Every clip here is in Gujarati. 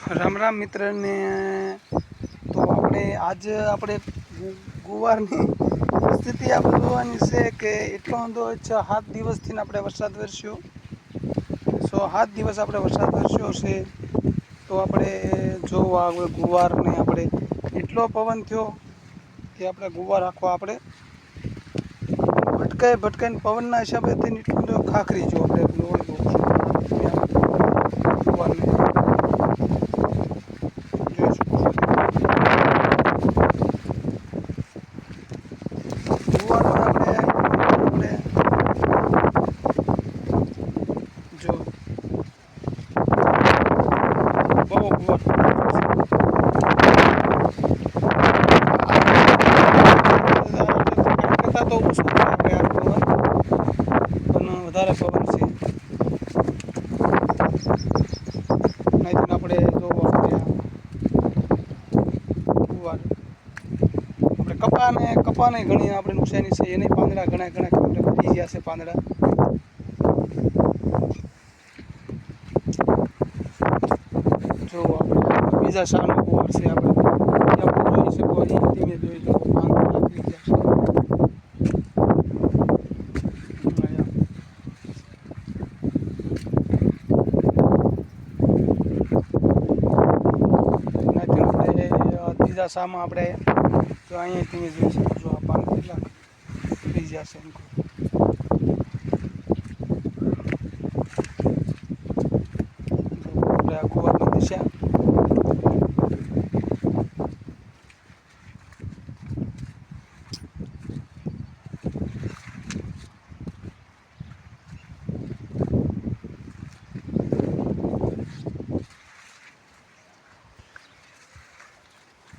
રામ રામ મિત્રને. તો આપણે ગુવારની સ્થિતિ આપણે જોવાની છે કે એટલો બધો 7 દિવસથી આપણે વરસાદ વરસ્યો. 7 દિવસ આપણે વરસાદ વરસ્યો છે. તો આપણે જોવા આવે ગુવારને આપણે એટલો પવન થયો કે આપણે ગુવાર આખો આપણે ભટકાઈને પવનના હિસાબે થઈને એટલો બધો ખાખરી જો આપણે ગુવારને જોઈ શકો છો. ગુવારમાં આપણે જો બહુ ગુવાર કરતાં તો ઓછું છે આપણે આ પવન, પણ વધારે પવન છે. નહીં તો આપણે જોવો ગુવાર આપણે કપાને ઘણી આપણે નુકસાની છે. એને પાંદડા ઘણા આપણે પડી ગયા છે પાંદડા. જો આપણે બીજા શાનો ગુવાર છે. આપણે જોઈ શકો ધીમે જોઈ શકો પાંદડા લાગી ગયા છે. ત્રીજા શામાં આપણે જો અહીંયા તમે જોઈ શકો છો આ પાન કેટલાક થઈ ગયા છે. આપણે આ ગુવારની દિશા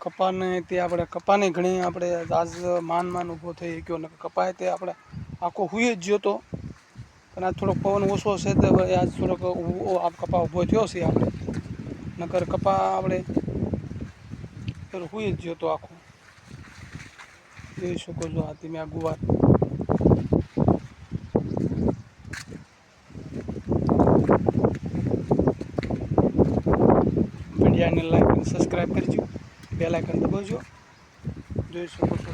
કપાને તે આપણે કપાને ઘણી આપણે આજ માન ઊભો થઈ ગયો ને કપાય તે આપણે આખો હુઈ જ ગયો તો, પણ આજ થોડોક પવન ઓછો છે તો આજ થોડોક કપા ઊભો થયો છે. આપણે નકર કપા આપણે હુઈ જ ગયો તો આખો. જોઈ શકો છો આ તમે આ ગુવાર. વિડીયોને લાઈક અને સબસ્ક્રાઈબ કરજો, બેલ આઇકન દબાવજો. જોઈ શકો છો.